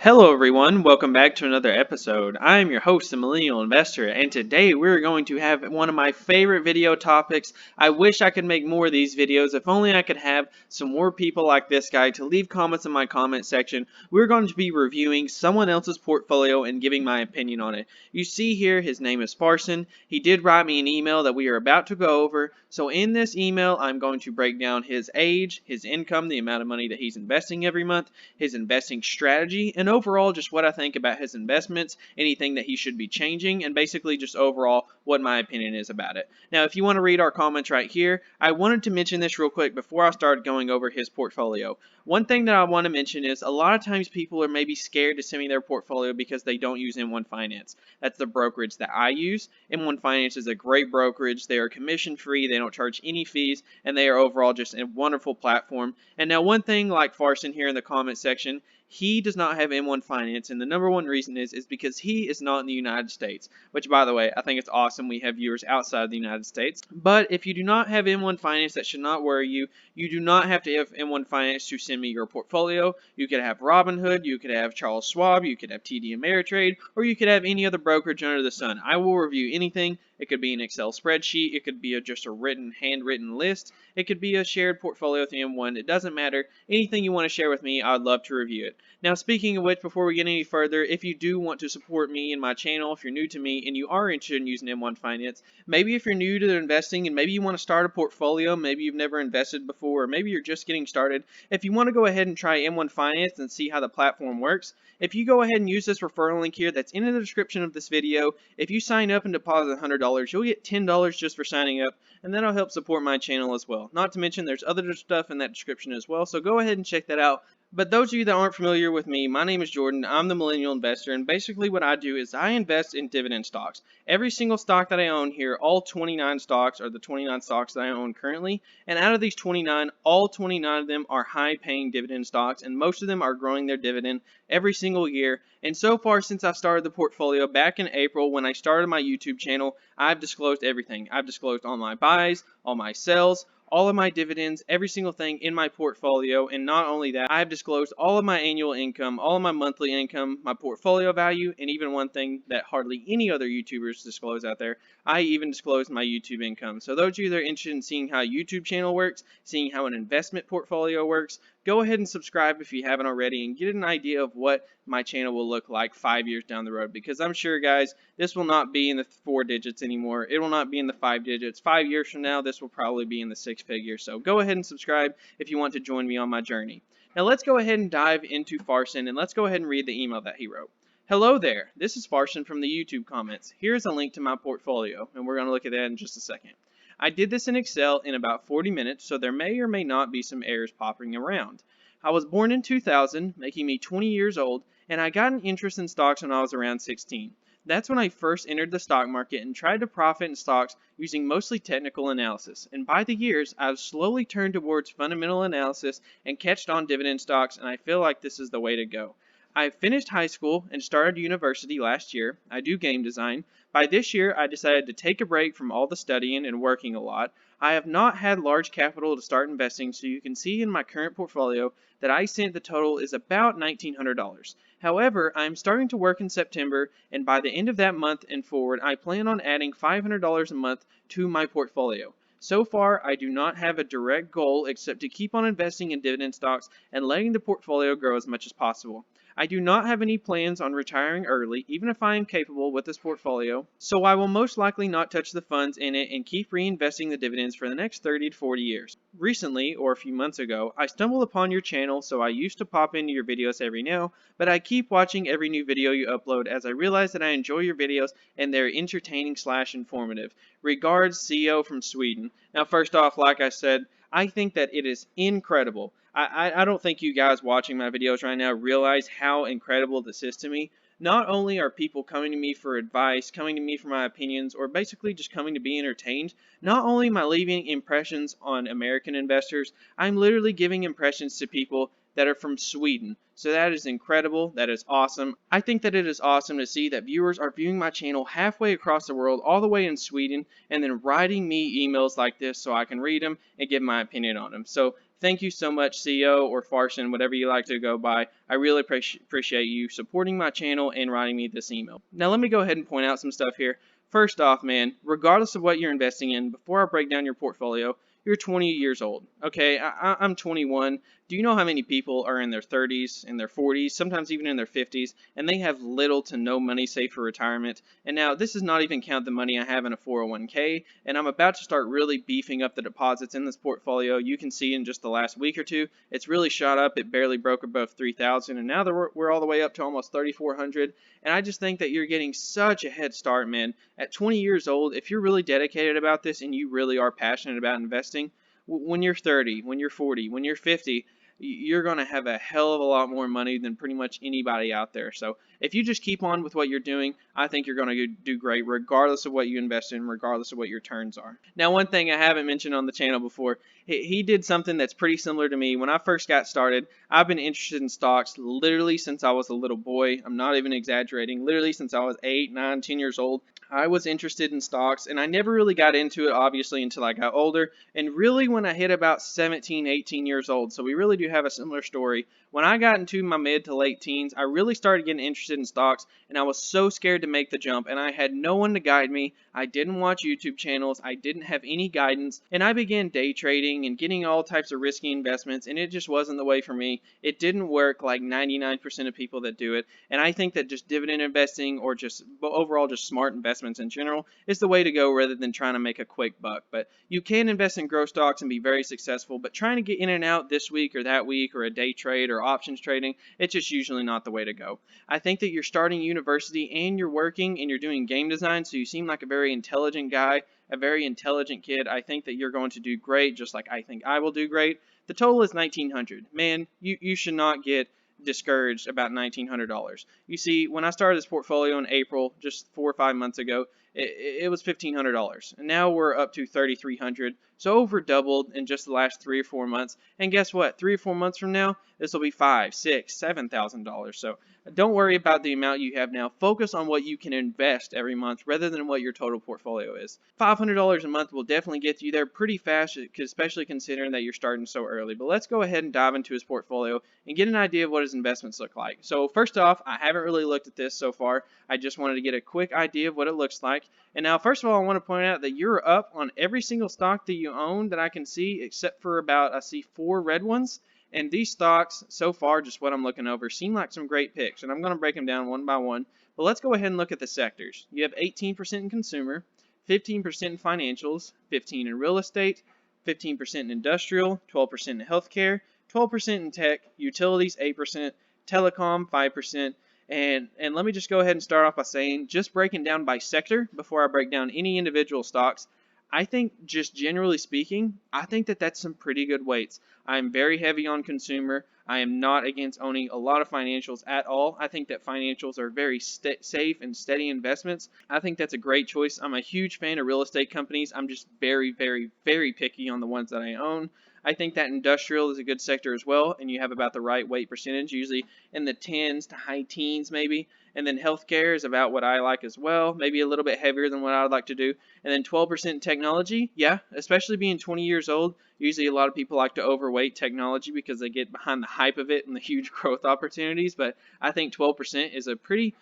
Hello everyone, welcome back to another episode. I am your host, the Millennial Investor, and today we're going to have one of my favorite video topics. I wish I could make more of these videos. If only I could have some more people like this guy to leave comments in my comment section. We're going to be reviewing someone else's portfolio and giving my opinion on it. You see here, his name is Farson. He did write me an email that we are about to go over. So in this email, I'm going to break down his age, his income, the amount of money that he's investing every month, his investing strategy, and overall just what I think about his investments, anything that he should be changing, and basically just overall what my opinion is about it. Now, if you want to read our comments right here, I wanted to mention this real quick before I start going over his portfolio. One thing that I want to mention is a lot of times people are maybe scared to send me their portfolio because they don't use M1 Finance. That's the brokerage that I use. M1 Finance is a great brokerage. They are commission free, they don't charge any fees, and they are overall just a wonderful platform. And now one thing like Farson here in the comment section, he does not have M1 Finance, and the number one reason is because he is not in the United States, which, by the way, I think it's awesome we have viewers outside of the United States. But if you do not have M1 Finance, that should not worry you. You do not have to have M1 Finance to send me your portfolio. You could have Robinhood, you could have Charles Schwab, you could have TD Ameritrade, or you could have any other brokerage under the sun. I will review anything. It could be an Excel spreadsheet. It could be just a handwritten list. It could be a shared portfolio with M1. It doesn't matter. Anything you want to share with me, I'd love to review it. Now, speaking of which, before we get any further, if you do want to support me and my channel, if you're new to me and you are interested in using M1 Finance, maybe if you're new to investing and maybe you want to start a portfolio, maybe you've never invested before, or maybe you're just getting started, if you want to go ahead and try M1 Finance and see how the platform works, if you go ahead and use this referral link here that's in the description of this video, if you sign up and deposit $100, you'll get $10 just for signing up, and that'll help support my channel as well. Not to mention there's other stuff in that description as well, so go ahead and check that out. But those of you that aren't familiar with me, my name is Jordan. I'm the Millennial Investor, and basically what I do is I invest in dividend stocks. Every single stock that I own here, all 29 stocks are the 29 stocks that I own currently, and out of these 29, all 29 of them are high-paying dividend stocks, and most of them are growing their dividend every single year. And so far, since I've started the portfolio back in April when I started my YouTube channel, I've disclosed everything. I've disclosed all my buys, all my sells, all of my dividends, every single thing in my portfolio, and not only that, I've disclosed all of my annual income, all of my monthly income, my portfolio value, and even one thing that hardly any other YouTubers disclose out there, I even disclosed my YouTube income. So those of you that are interested in seeing how a YouTube channel works, seeing how an investment portfolio works, go ahead and subscribe if you haven't already and get an idea of what my channel will look like 5 years down the road, because I'm sure, guys, this will not be in the 4 digits anymore. It will not be in the 5 digits. 5 years from now, this will probably be in the 6 figures. So go ahead and subscribe if you want to join me on my journey. Now let's go ahead and dive into Farson, and let's go ahead and read the email that he wrote. Hello there, this is Farson from the YouTube comments. Here's a link to my portfolio, and we're going to look at that in just a second. I did this in Excel in about 40 minutes, so there may or may not be some errors popping around. I was born in 2000, making me 20 years old, and I got an interest in stocks when I was around 16. That's when I first entered the stock market and tried to profit in stocks using mostly technical analysis. And by the years, I've slowly turned towards fundamental analysis and catched on dividend stocks, and I feel like this is the way to go. I finished high school and started university last year. I do game design. By this year, I decided to take a break from all the studying and working a lot. I have not had large capital to start investing, so you can see in my current portfolio that I think the total is about $1,900. However, I am starting to work in September, and by the end of that month and forward, I plan on adding $500 a month to my portfolio. So far, I do not have a direct goal except to keep on investing in dividend stocks and letting the portfolio grow as much as possible. I do not have any plans on retiring early, even if I am capable with this portfolio, so I will most likely not touch the funds in it and keep reinvesting the dividends for the next 30 to 40 years. Recently, or a few months ago, I stumbled upon your channel, so I used to pop into your videos every now, but I keep watching every new video you upload as I realize that I enjoy your videos and they're entertaining/informative. Regards, CEO from Sweden. Now, first off, like I said, I think that it is incredible. I don't think you guys watching my videos right now realize how incredible this is to me. Not only are people coming to me for advice, coming to me for my opinions, or basically just coming to be entertained, not only am I leaving impressions on American investors, I'm literally giving impressions to people that are from Sweden. So that is incredible. That is awesome. I think that it is awesome to see that viewers are viewing my channel halfway across the world, all the way in Sweden, and then writing me emails like this so I can read them and give my opinion on them. So Thank you so much, CEO or Farson, whatever you like to go by. I really appreciate you supporting my channel and writing me this email. Now, let me go ahead and point out some stuff here. First off, man, regardless of what you're investing in, before I break down your portfolio, you're 20 years old. Okay, I'm 21. Do you know how many people are in their 30s, in their 40s, sometimes even in their 50s, and they have little to no money saved for retirement? And now, this does not even count the money I have in a 401k, and I'm about to start really beefing up the deposits in this portfolio. You can see in just the last week or two, it's really shot up. It barely broke above 3,000, and now we're all the way up to almost 3,400. And I just think that you're getting such a head start, man. At 20 years old, if you're really dedicated about this and you really are passionate about investing, when you're 30, when you're 40, when you're 50, you're going to have a hell of a lot more money than pretty much anybody out there. So if you just keep on with what you're doing, I think you're going to do great regardless of what you invest in, regardless of what your turns are. Now, one thing I haven't mentioned on the channel before, he did something that's pretty similar to me. When I first got started, I've been interested in stocks literally since I was a little boy. I'm not even exaggerating. Literally since I was 8, 9, 10 years old, I was interested in stocks, and I never really got into it, obviously, until I got older, and really when I hit about 17, 18 years old. So we really do have a similar story. When I got into my mid to late teens, I really started getting interested in stocks, and I was so scared to make the jump, and I had no one to guide me. I didn't watch YouTube channels, I didn't have any guidance, and I began day trading and getting all types of risky investments, and it just wasn't the way for me. It didn't work like 99% of people that do it, and I think that just dividend investing or just overall just smart investments in general is the way to go rather than trying to make a quick buck. But you can invest in growth stocks and be very successful, but trying to get in and out this week or that week or a day trade or options trading, it's just usually not the way to go. I think that you're starting university and you're working and you're doing game design, so you seem like a very intelligent guy, a very intelligent kid. I think that you're going to do great, just like I think I will do great. The total is $1,900. Man, you should not get discouraged about $1,900. You see, when I started this portfolio in April, just 4 or 5 months ago, it was $1,500, and now we're up to $3,300. So over doubled in just the last 3 or 4 months. And guess what? 3 or 4 months from now, this will be $5, $6, $7,000. So don't worry about the amount you have now. Focus on what you can invest every month rather than what your total portfolio is. $500 a month will definitely get you there pretty fast, especially considering that you're starting so early. But let's go ahead and dive into his portfolio and get an idea of what his investments look like. So first off, I haven't really looked at this so far. I just wanted to get a quick idea of what it looks like. And now, first of all, I want to point out that you're up on every single stock that you own that I can see, except for about, I see 4 red ones. And these stocks, so far, just what I'm looking over, seem like some great picks. And I'm going to break them down one by one. But let's go ahead and look at the sectors. You have 18% in consumer, 15% in financials, 15% in real estate, 15% in industrial, 12% in healthcare, 12% in tech, utilities 8%, telecom 5%. And let me just go ahead and start off by saying, just breaking down by sector before I break down any individual stocks, I think just generally speaking, I think that that's some pretty good weights. I'm very heavy on consumer. I am not against owning a lot of financials at all. I think that financials are very safe and steady investments. I think that's a great choice. I'm a huge fan of real estate companies. I'm just very, very, very picky on the ones that I own. I think that industrial is a good sector as well, and you have about the right weight percentage, usually in the 10s to high teens maybe. And then healthcare is about what I like as well, maybe a little bit heavier than what I would like to do. And then 12% technology, yeah, especially being 20 years old. Usually a lot of people like to overweight technology because they get behind the hype of it and the huge growth opportunities, but I think 12% is a pretty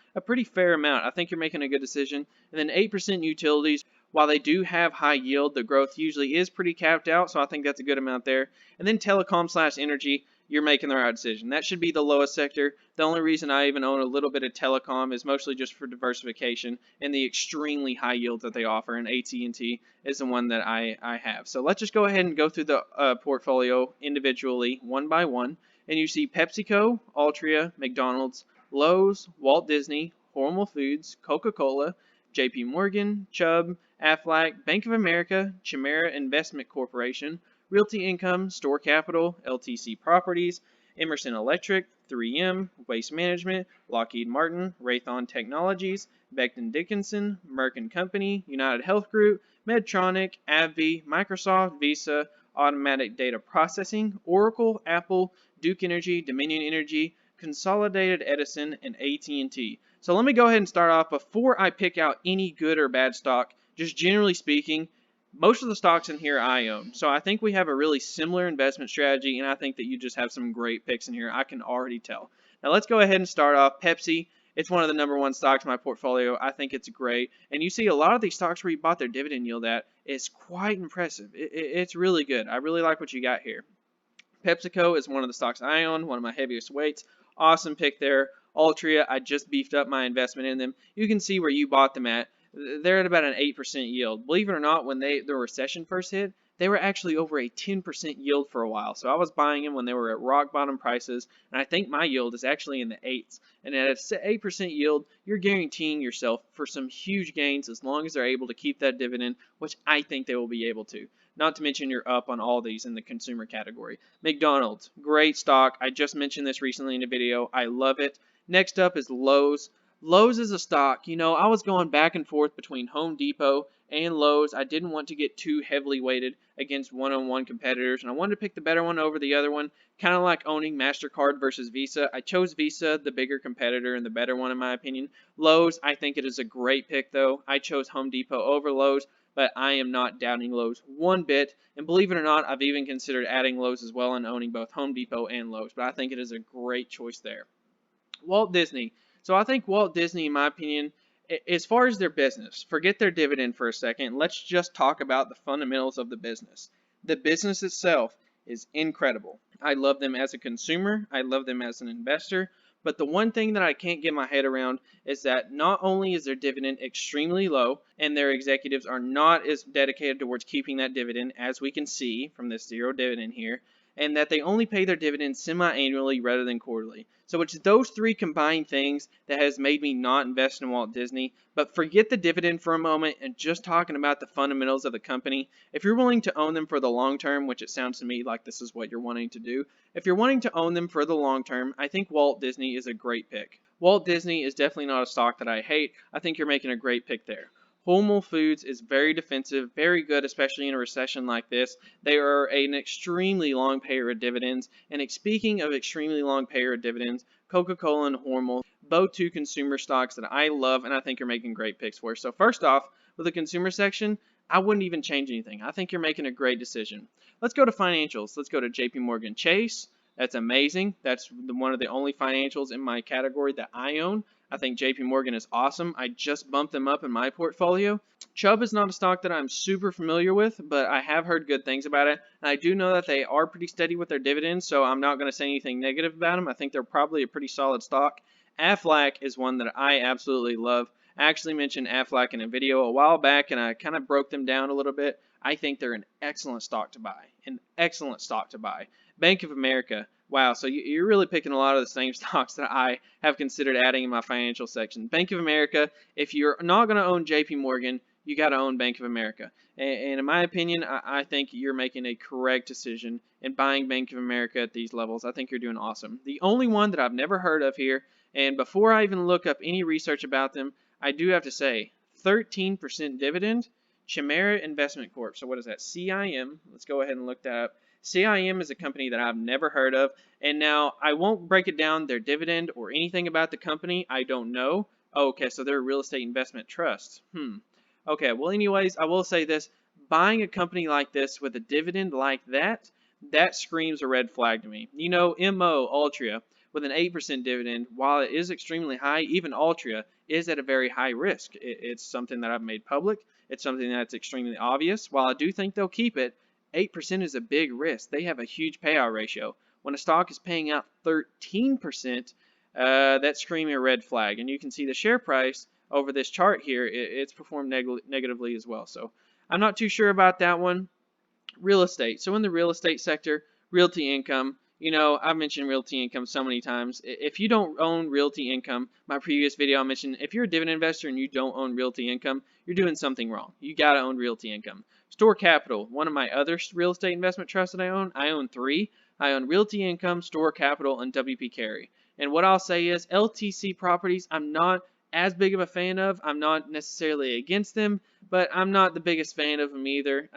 fair amount. I think you're making a good decision. And then 8% utilities. While they do have high yield, the growth usually is pretty capped out, so I think that's a good amount there. And then telecom/energy, you're making the right decision. That should be the lowest sector. The only reason I even own a little bit of telecom is mostly just for diversification and the extremely high yield that they offer, and AT&T is the one that I have. So let's just go ahead and go through the portfolio individually, one by one. And you see PepsiCo, Altria, McDonald's, Lowe's, Walt Disney, Hormel Foods, Coca-Cola, JP Morgan, Chubb, Aflac, Bank of America, Chimera Investment Corporation, Realty Income, Store Capital, LTC Properties, Emerson Electric, 3M, Waste Management, Lockheed Martin, Raytheon Technologies, Becton Dickinson, Merck & Company, United Health Group, Medtronic, AbbVie, Microsoft, Visa, Automatic Data Processing, Oracle, Apple, Duke Energy, Dominion Energy, Consolidated Edison, and AT&T. So let me go ahead and start off before I pick out any good or bad stock. Just generally speaking, Most of the stocks in here I own. So I think we have a really similar investment strategy, and I think that you just have some great picks in here. I can already tell. Now let's go ahead and start off. Pepsi. It's one of the number one stocks in my portfolio. I think it's great. And you see a lot of these stocks where you bought their dividend yield at is quite impressive. It's really good. I really like what you got here. PepsiCo is one of the stocks I own, one of my heaviest weights. Awesome pick there. Altria, I just beefed up my investment in them. You can see where you bought them at. They're at about an 8% yield. Believe it or not, when the recession first hit, they were actually over a 10% yield for a while. So I was buying them when they were at rock bottom prices, and I think my yield is actually in the 8s. And at an 8% yield, you're guaranteeing yourself for some huge gains as long as they're able to keep that dividend, which I think they will be able to. Not to mention you're up on all these in the consumer category. McDonald's, great stock. I just mentioned this recently in a video. I love it. Next up is Lowe's. Lowe's is a stock. You know, I was going back and forth between Home Depot and Lowe's. I didn't want to get too heavily weighted against one-on-one competitors, and I wanted to pick the better one over the other one, kind of like owning MasterCard versus Visa. I chose Visa, the bigger competitor and the better one in my opinion. Lowe's, I think it is a great pick though. I chose Home Depot over Lowe's, but I am not doubting Lowe's one bit. And believe it or not, I've even considered adding Lowe's as well and owning both Home Depot and Lowe's, but I think it is a great choice there. Walt Disney. So I think Walt Disney, in my opinion, as far as their business, forget their dividend for a second. Let's just talk about the fundamentals of the business. The business itself is incredible. I love them as a consumer. I love them as an investor. But the one thing that I can't get my head around is that not only is their dividend extremely low, and their executives are not as dedicated towards keeping that dividend, as we can see from this zero dividend here, and that they only pay their dividends semi-annually rather than quarterly. So it's those three combined things that has made me not invest in Walt Disney. But forget the dividend for a moment and just talking about the fundamentals of the company. If you're willing to own them for the long term, which it sounds to me like this is what you're wanting to do, if you're wanting to own them for the long term, I think Walt Disney is a great pick. Walt Disney is definitely not a stock that I hate. I think you're making a great pick there. Whole Foods is very defensive, very good, especially in a recession like this. They are an extremely long payer of dividends. And speaking of extremely long payer of dividends, Coca-Cola and Hormel, both two consumer stocks that I love and I think you're making great picks for. So first off, with the consumer section, I wouldn't even change anything. I think you're making a great decision. Let's go to financials. Let's go to JP Morgan Chase. That's amazing. That's one of the only financials in my category that I own. I think JP Morgan is awesome. I just bumped them up in my portfolio. Chubb is not a stock that I'm super familiar with, but I have heard good things about it. And I do know that they are pretty steady with their dividends, so I'm not going to say anything negative about them. I think they're probably a pretty solid stock. Aflac is one that I absolutely love. I actually mentioned Aflac in a video a while back, and I kind of broke them down a little bit. I think they're an excellent stock to buy. An excellent stock to buy. Bank of America. Wow, so you're really picking a lot of the same stocks that I have considered adding in my financial section. Bank of America, if you're not going to own JP Morgan, you got to own Bank of America. And in my opinion, I think you're making a correct decision in buying Bank of America at these levels. I think you're doing awesome. The only one that I've never heard of here, and before I even look up any research about them, I do have to say 13% dividend, Chimera Investment Corp. So what is that? CIM. Let's go ahead and look that up. CIM is a company that I've never heard of, and now I won't break it down, their dividend or anything about the company. I don't know. Oh, okay, so they're a real estate investment trust. Okay, well, anyways, I will say this. Buying a company like this with a dividend like that, that screams a red flag to me. You know, MO, Altria, with an 8% dividend, while it is extremely high, even Altria is at a very high risk. It's something that I've made public. It's something that's extremely obvious. While I do think they'll keep it, 8% is a big risk. They have a huge payout ratio. When a stock is paying out 13%, that's screaming a red flag. And you can see the share price over this chart here, it's performed negatively as well. So I'm not too sure about that one. Real estate. So in the real estate sector, Realty Income, you know, I've mentioned Realty Income so many times. If you don't own Realty Income, my previous video I mentioned, if you're a dividend investor and you don't own Realty Income, you're doing something wrong. You got to own Realty Income. Store Capital, one of my other real estate investment trusts that I own 3. I own Realty Income, Store Capital, and WP Carey. And what I'll say is LTC properties, I'm not as big of a fan of. I'm not necessarily against them, but I'm not the biggest fan of them either.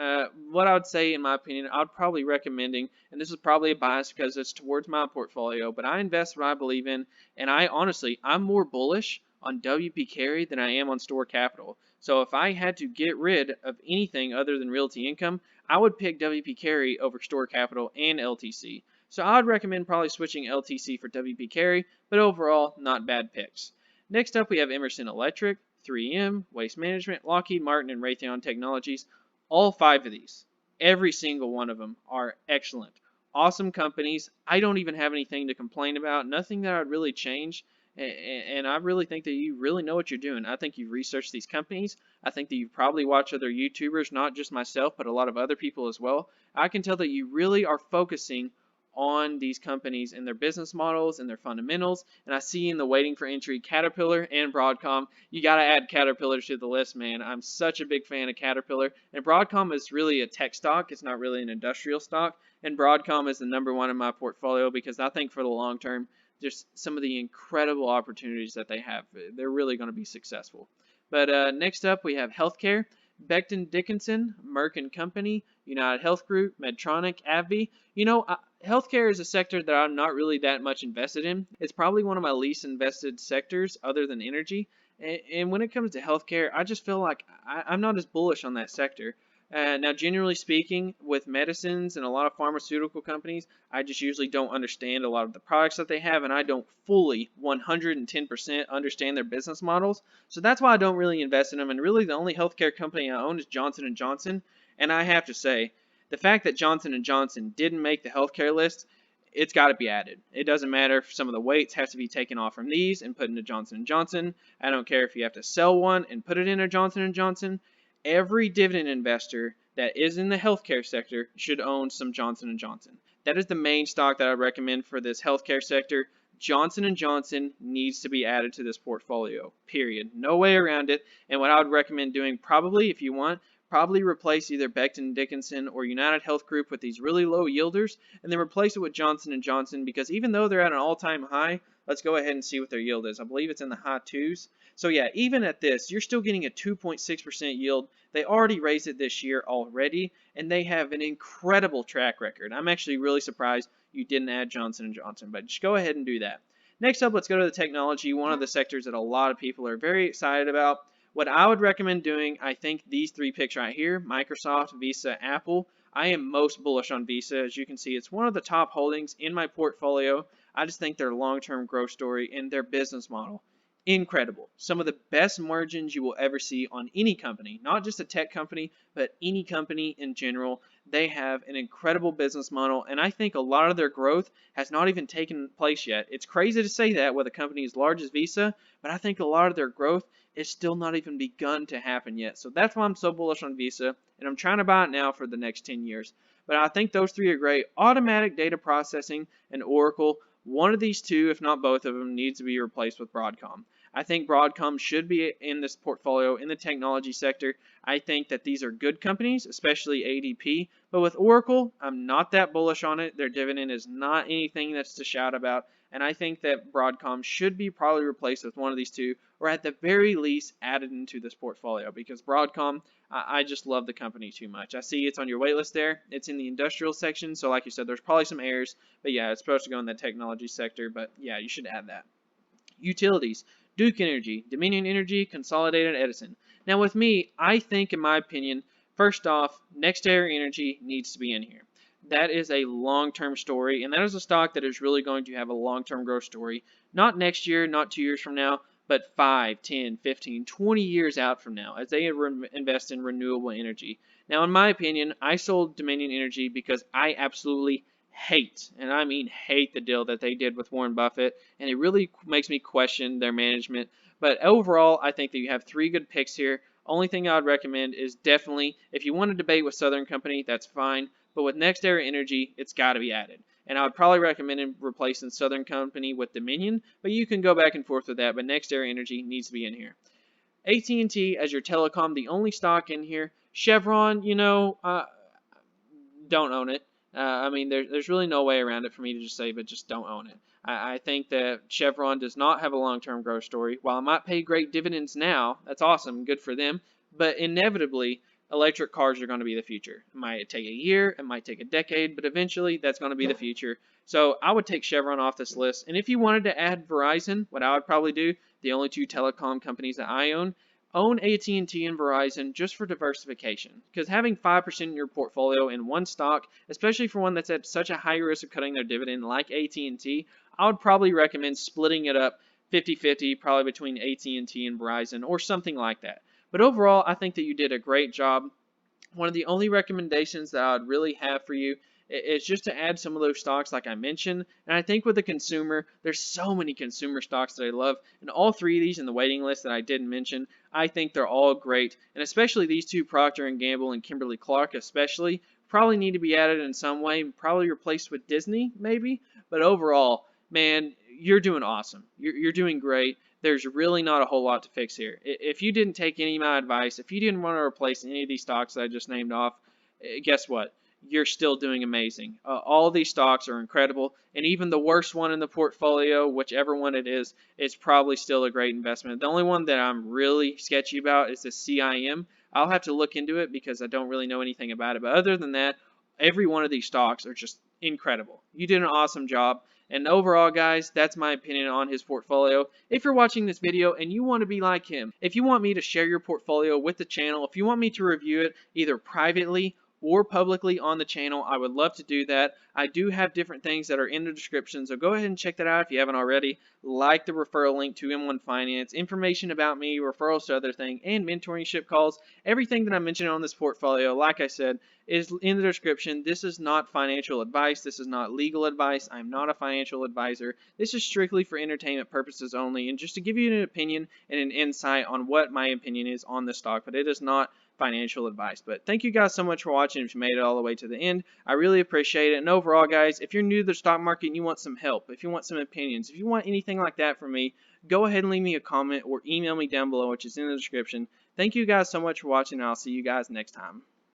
What I would say, in my opinion, I'd probably recommending, and this is probably a bias because it's towards my portfolio, but I invest what I believe in, and I'm more bullish on WP Carey than I am on Store Capital. So if I had to get rid of anything other than Realty Income, I would pick WP Carey over Store Capital and LTC. So I'd recommend probably switching LTC for WP Carey, but overall, not bad picks. Next up, we have Emerson Electric, 3M, Waste Management, Lockheed Martin, and Raytheon Technologies. All 5 of these, every single one of them, are excellent. Awesome companies. I don't even have anything to complain about, nothing that I'd really change. And I really think that you really know what you're doing. I think you've researched these companies. I think that you've probably watched other YouTubers, not just myself, but a lot of other people as well. I can tell that you really are focusing on these companies and their business models and their fundamentals. And I see in the waiting for entry Caterpillar and Broadcom. You got to add Caterpillar to the list, man. I'm such a big fan of Caterpillar. And Broadcom is really a tech stock. It's not really an industrial stock. And Broadcom is the #1 in my portfolio because I think for the long term, just some of the incredible opportunities that they have. They're really going to be successful. But next up, we have healthcare. Becton Dickinson, Merck and Company, United Health Group, Medtronic, AbbVie. Healthcare is a sector that I'm not really that much invested in. It's probably one of my least invested sectors other than energy. And when it comes to healthcare, I just feel like I'm not as bullish on that sector. Now, generally speaking, with medicines and a lot of pharmaceutical companies, I just usually don't understand a lot of the products that they have, and I don't fully 110% understand their business models. So that's why I don't really invest in them. And really, the only healthcare company I own is Johnson & Johnson. And I have to say, the fact that Johnson & Johnson didn't make the healthcare list, it's got to be added. It doesn't matter if some of the weights have to be taken off from these and put into Johnson & Johnson. I don't care if you have to sell one and put it into Johnson & Johnson. Every dividend investor that is in the healthcare sector should own some Johnson & Johnson. That is the main stock that I recommend for this healthcare sector. Johnson & Johnson needs to be added to this portfolio, period. No way around it. And what I would recommend doing probably, if you want, probably replace either Becton Dickinson or United Health Group with these really low yielders, and then replace it with Johnson & Johnson, because even though they're at an all-time high, let's go ahead and see what their yield is. I believe it's in the high 2s. So yeah, even at this, you're still getting a 2.6% yield. They already raised it this year already, and they have an incredible track record. I'm actually really surprised you didn't add Johnson & Johnson, but just go ahead and do that. Next up, let's go to the technology, one of the sectors that a lot of people are very excited about. What I would recommend doing, I think these 3 picks right here, Microsoft, Visa, Apple. I am most bullish on Visa. As you can see, it's one of the top holdings in my portfolio. I just think their long-term growth story and their business model, incredible. Some of the best margins you will ever see on any company, not just a tech company, but any company in general. They have an incredible business model, and I think a lot of their growth has not even taken place yet. It's crazy to say that with a company as large as Visa, but I think a lot of their growth is still not even begun to happen yet. So that's why I'm so bullish on Visa, and I'm trying to buy it now for the next 10 years. But I think those 3 are great. Automatic data processing and Oracle, one of these 2, if not both of them, needs to be replaced with Broadcom. I think Broadcom should be in this portfolio in the technology sector. I think that these are good companies, especially ADP. But with Oracle, I'm not that bullish on it. Their dividend is not anything that's to shout about. And I think that Broadcom should be probably replaced with one of these 2, or at the very least added into this portfolio, because Broadcom, I just love the company too much. I see it's on your waitlist there. It's in the industrial section, so like you said, there's probably some errors. But yeah, it's supposed to go in the technology sector, but yeah, you should add that. Utilities, Duke Energy, Dominion Energy, Consolidated Edison. Now with me, I think, in my opinion, first off, NextEra Energy needs to be in here. That is a long-term story, and that is a stock that is really going to have a long-term growth story. Not next year, not 2 years from now, but 5, 10, 15, 20 years out from now, as they invest in renewable energy. Now, in my opinion, I sold Dominion Energy because I absolutely hate, and I mean hate, the deal that they did with Warren Buffett, and it really makes me question their management. But overall, I think that you have 3 good picks here. Only thing I'd recommend is definitely, if you want to debate with Southern Company, that's fine. But with NextEra Energy, it's got to be added. And I would probably recommend replacing Southern Company with Dominion, but you can go back and forth with that. But NextEra Energy needs to be in here. AT&T as your telecom, the only stock in here. Chevron, don't own it. I mean, there's really no way around it for me to just say, but just don't own it. I think that Chevron does not have a long-term growth story. While it might pay great dividends now, that's awesome, good for them, but inevitably, electric cars are going to be the future. It might take a year, it might take a decade, but eventually that's going to be the future. So I would take Chevron off this list. And if you wanted to add Verizon, what I would probably do, the only 2 telecom companies that I own, own AT&T and Verizon just for diversification, because having 5% in your portfolio in one stock, especially for one that's at such a high risk of cutting their dividend like AT&T, I would probably recommend splitting it up 50-50, probably between AT&T and Verizon or something like that. But overall, I think that you did a great job. One of the only recommendations that I would really have for you is just to add some of those stocks like I mentioned. And I think with the consumer, there's so many consumer stocks that I love. And all three of these in the waiting list that I didn't mention, I think they're all great. And especially these two, Procter & Gamble and Kimberly-Clark especially, probably need to be added in some way, probably replaced with Disney maybe. But overall, man, you're doing awesome. You're doing great. There's really not a whole lot to fix here. If you didn't take any of my advice, if you didn't want to replace any of these stocks that I just named off, guess what? You're still doing amazing. All these stocks are incredible, and even the worst one in the portfolio, whichever one it is probably still a great investment. The only one that I'm really sketchy about is the CIM. I'll have to look into it because I don't really know anything about it. But other than that, every one of these stocks are just incredible. You did an awesome job. And overall, guys, that's my opinion on his portfolio. If you're watching this video and you want to be like him, if you want me to share your portfolio with the channel, if you want me to review it either privately or publicly on the channel, I would love to do that. I do have different things that are in the description, so go ahead and check that out if you haven't already. Like the referral link to M1 Finance, information about me, referrals to other things, and mentorship calls. Everything that I mentioned on this portfolio, like I said, is in the description. This is not financial advice. This is not legal advice. I'm not a financial advisor. This is strictly for entertainment purposes only, and just to give you an opinion and an insight on what my opinion is on the stock, but it is not financial advice. But thank you guys so much for watching. If you made it all the way to the end, I really appreciate it. And overall, guys, if you're new to the stock market and you want some help, if you want some opinions, if you want anything like that from me, go ahead and leave me a comment or email me down below, which is in the description. Thank you guys so much for watching, and I'll see you guys next time.